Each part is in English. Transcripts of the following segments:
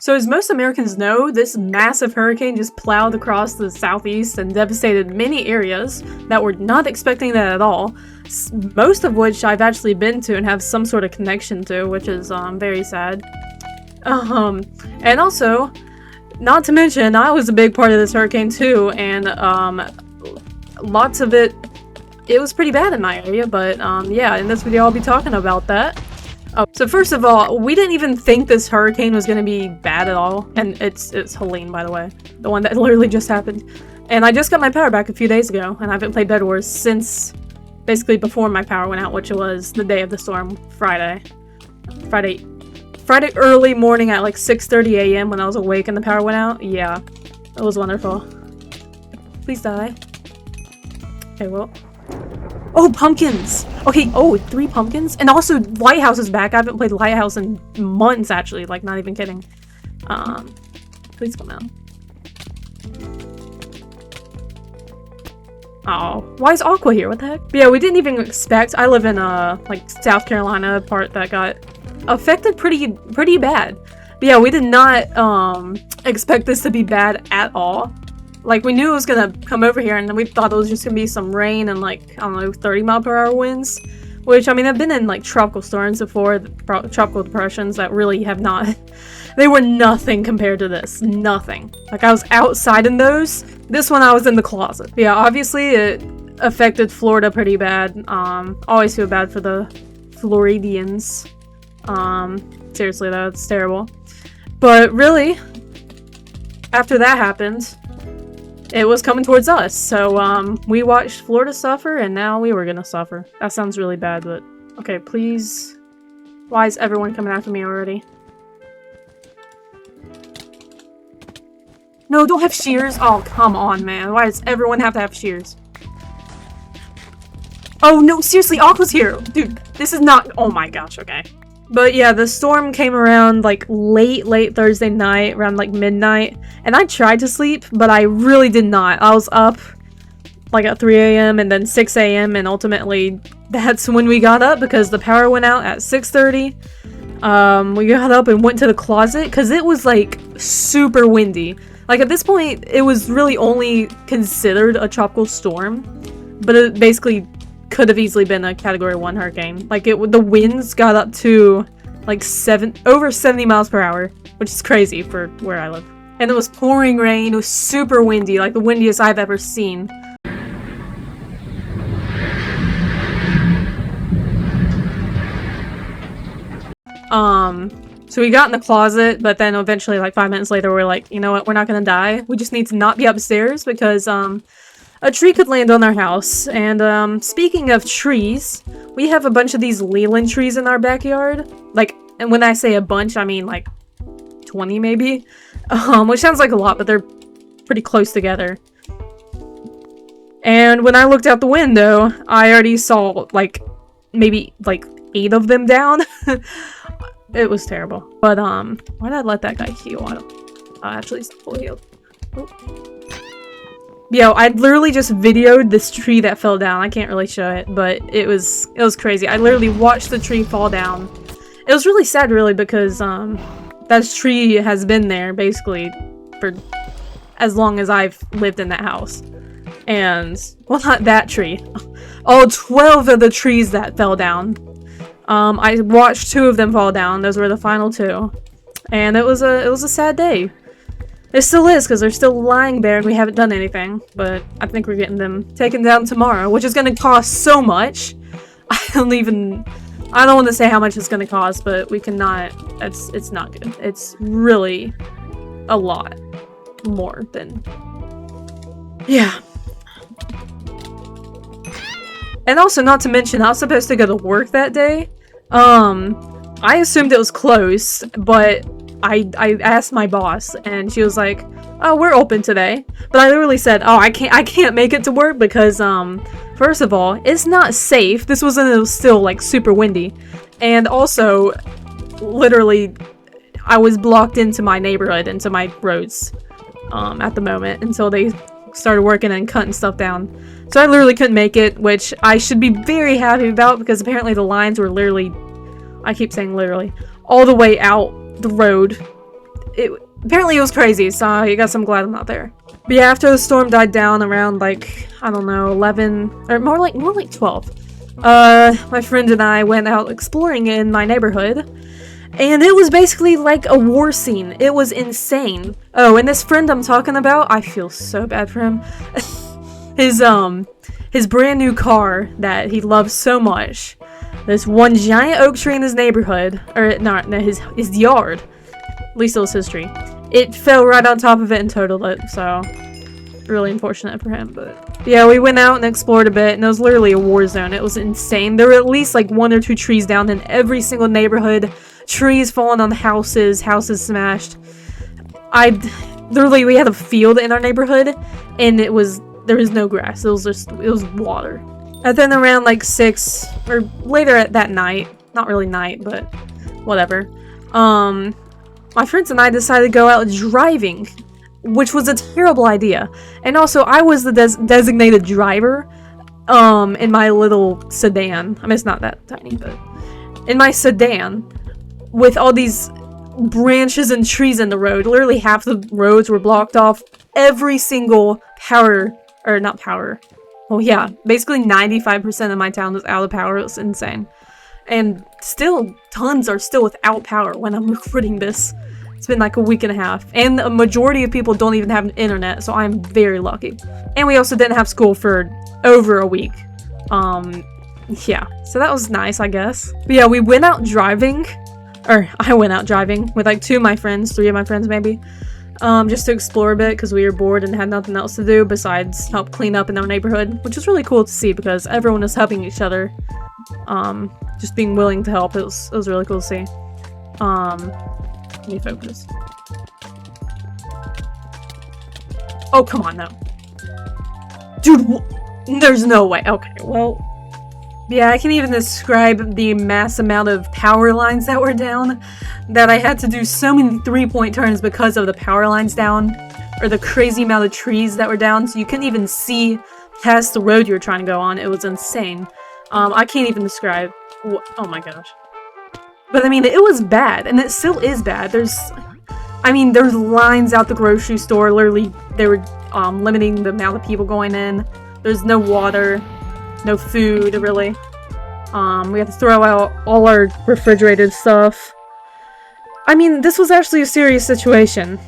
So as most Americans know, this massive hurricane just plowed across the southeast and devastated many areas that were not expecting that at all, most of which I've actually been to and have some sort of connection to, which is very sad. And also, not to mention, I was a big part of this hurricane too, and lots of it was pretty bad in my area, but yeah, in this video I'll be talking about that. So first of all, we didn't even think this hurricane was going to be bad at all, and it's Helene, by the way, the one that literally just happened. And I just got my power back a few days ago, and I haven't played BedWars since basically before my power went out, which was the day of the storm, Friday early morning at like 6:30 a.m. when I was awake and the power went out. Yeah, it was wonderful. Please die. Okay, well. Oh, pumpkins! Okay, oh, 3 pumpkins? And also, Lighthouse is back. I haven't played Lighthouse in months, actually. Like, not even kidding. Please come out. Oh, why is Aqua here? What the heck? But yeah, we didn't even expect. I live in, like, South Carolina, part that got affected pretty bad. But yeah, we did not, expect this to be bad at all. Like, we knew it was gonna come over here, and we thought it was just gonna be some rain and, like, I don't know, 30-mile-per-hour winds. Which, I mean, I've been in, like, tropical storms before, tropical depressions that really have not... They were nothing compared to this. Nothing. Like, I was outside in those. This one, I was in the closet. But yeah, obviously, it affected Florida pretty bad. Always feel bad for the Floridians. Seriously, though, it's terrible. But, really, after that happened... It was coming towards us, so we watched Florida suffer, and now we were gonna suffer. That sounds really bad, but okay, please. Why is everyone coming after me already? No, don't have shears. Oh, come on, man. Why does everyone have to have shears? Oh no, seriously, Aqua's here, dude. This is not. Oh my gosh. Okay. But yeah, the storm came around like late Thursday night, around like midnight, and I tried to sleep, but I really did not. I was up like at 3 a.m. and then 6 a.m. and ultimately that's when we got up because the power went out at 6:30. We got up and went to the closet because it was like super windy. Like at this point, it was really only considered a tropical storm, but it basically could have easily been a Category 1 hurricane. Like the winds got up to like over 70 miles per hour, which is crazy for where I live. And it was pouring rain. It was super windy, like the windiest I've ever seen. So we got in the closet, but then eventually like 5 minutes later we're like, you know what, we're not gonna die. We just need to not be upstairs because a tree could land on our house. And speaking of trees, we have a bunch of these Leland trees in our backyard. Like, and when I say a bunch, I mean like 20 maybe. Which sounds like a lot, but they're pretty close together. And when I looked out the window, I already saw like maybe like 8 of them down. It was terrible. But why did I let that guy heal? Actually he's not fully healed. Oh. Yo, I literally just videoed this tree that fell down. I can't really show it, but it was crazy. I literally watched the tree fall down. It was really sad, really, because that tree has been there basically for as long as I've lived in that house. And well, not that tree. All 12 of the trees that fell down. I watched 2 of them fall down. Those were the final 2, and it was a sad day. It still is, because they're still lying there and we haven't done anything, but I think we're getting them taken down tomorrow, which is going to cost so much. I don't want to say how much it's going to cost, but we cannot, it's not good. It's really a lot more than, yeah. And also, not to mention, I was supposed to go to work that day. I assumed it was closed, but I asked my boss, and she was like, "Oh, we're open today." But I literally said, "Oh, I can't make it to work because, first of all, it's not safe. This was still like super windy, and also, literally, I was blocked into my neighborhood, into my roads, at the moment until they started working and cutting stuff down. So I literally couldn't make it, which I should be very happy about because apparently the lines were literally, I keep saying literally, all the way out the road apparently it was crazy, so I guess I'm glad I'm not there. But yeah, after the storm died down around like, I don't know, 11, or more like 12, my friend and I went out exploring in my neighborhood, and it was basically like a war scene. It was insane. Oh, and this friend I'm talking about, I feel so bad for him. His brand new car that he loves so much, there's one giant oak tree in his neighborhood, or not, no, his yard. At least it was his tree. It fell right on top of it and totaled it, so really unfortunate for him. But yeah, we went out and explored a bit, and it was literally a war zone. It was insane. There were at least like 1 or 2 trees down in every single neighborhood. Trees falling on the houses smashed. Literally, we had a field in our neighborhood, and there was no grass. It was water. And then around like 6 or later at that night, not really night, but whatever. My friends and I decided to go out driving, which was a terrible idea. And also, I was the designated driver, in my little sedan. I mean, it's not that tiny, but in my sedan, with all these branches and trees in the road. Literally half the roads were blocked off. Every single basically 95% of my town was out of power. It was insane. And still, tons are still without power when I'm recording this. It's been like a week and a half. And a majority of people don't even have internet, so I'm very lucky. And we also didn't have school for over a week. Yeah, so that was nice, I guess. But yeah, we went out driving. Or, I went out driving with like 2 of my friends, 3 of my friends maybe. Just to explore a bit because we were bored and had nothing else to do besides help clean up in our neighborhood. Which was really cool to see because everyone was helping each other. Just being willing to help. It was really cool to see. Let me focus. Oh, come on, no. Dude, there's no way. Okay, well... yeah, I can't even describe the mass amount of power lines that were down. That I had to do so many 3-point turns because of the power lines down. Or the crazy amount of trees that were down. So you couldn't even see past the road you were trying to go on. It was insane. I can't even describe. Oh my gosh. But I mean, it was bad, and it still is bad. There's lines out the grocery store. Literally, they were limiting the amount of people going in. There's no water, no food, really. We had to throw out all our refrigerated stuff. I mean, this was actually a serious situation.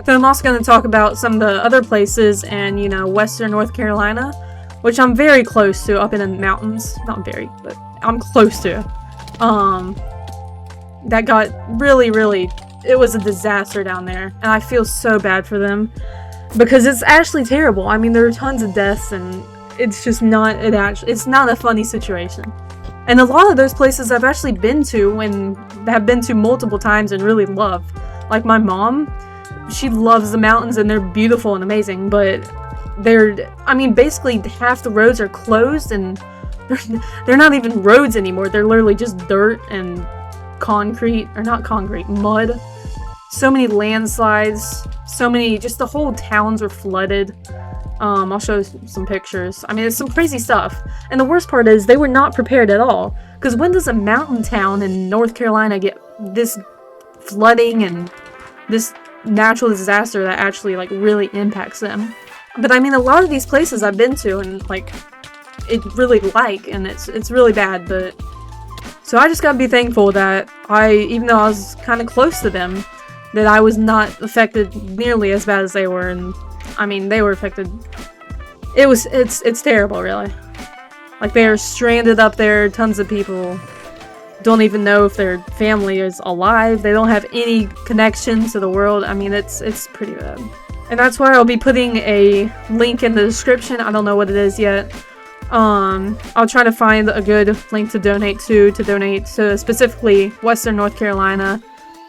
Then I'm also going to talk about some of the other places in, Western North Carolina, which I'm very close to, up in the mountains. Not very, but I'm close to. That got really, it was a disaster down there, and I feel so bad for them, because it's actually terrible. I mean, there are tons of deaths, and it's just not, it's not a funny situation. And a lot of those places I've actually been to, and have been to multiple times and really love. Like my mom, she loves the mountains, and they're beautiful and amazing, but basically half the roads are closed, and they're not even roads anymore. They're literally just dirt and concrete, or not concrete, mud. So many landslides, just the whole towns were flooded. I'll show some pictures. I mean, it's some crazy stuff. And the worst part is they were not prepared at all. Because when does a mountain town in North Carolina get this flooding and this natural disaster that actually really impacts them? But I mean, a lot of these places I've been to and it really and it's really bad, but so I just gotta be thankful that even though I was kind of close to them, that I was not affected nearly as bad as they were. And I mean, they were affected. It's terrible, really. They are stranded up there. Tons of people don't even know if their family is alive. They don't have any connection to the world. I mean, it's pretty bad. And that's why I'll be putting a link in the description. I don't know what it is yet. I'll try to find a good link to donate to specifically Western North Carolina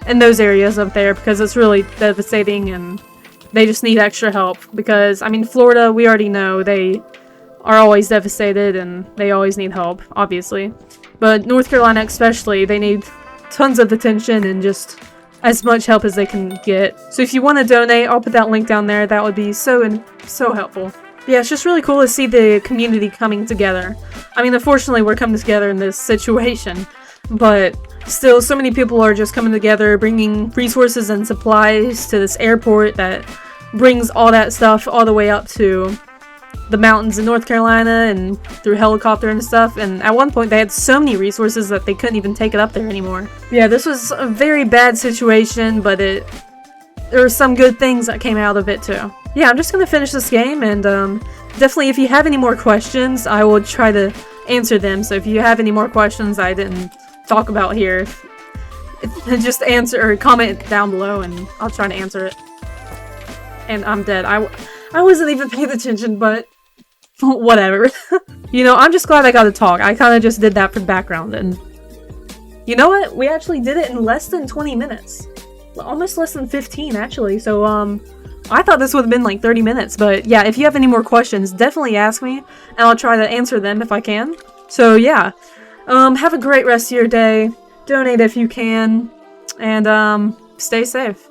and those areas up there, because it's really devastating and they just need extra help. Because, I mean, Florida, we already know they are always devastated and they always need help, obviously. But North Carolina especially, they need tons of attention and just as much help as they can get. So if you want to donate, I'll put that link down there. That would be so helpful. But yeah, it's just really cool to see the community coming together. I mean, unfortunately, we're coming together in this situation, but still, so many people are just coming together, bringing resources and supplies to this airport that brings all that stuff all the way up to the mountains in North Carolina and through helicopter and stuff. And at one point they had so many resources that they couldn't even take it up there anymore. Yeah, this was a very bad situation, but there were some good things that came out of it too. Yeah, I'm just gonna finish this game, and definitely if you have any more questions, I will try to answer them. So if you have any more questions I didn't talk about here, just answer or comment down below and I'll try to answer it. And I'm dead. I wasn't even paying attention, but whatever. You know, I'm just glad I got to talk. I kind of just did that for the background, and you know what? We actually did it in less than 20 minutes. Almost less than 15, actually. So, I thought this would have been like 30 minutes, but yeah, if you have any more questions, definitely ask me, and I'll try to answer them if I can. So yeah, have a great rest of your day, donate if you can, and stay safe.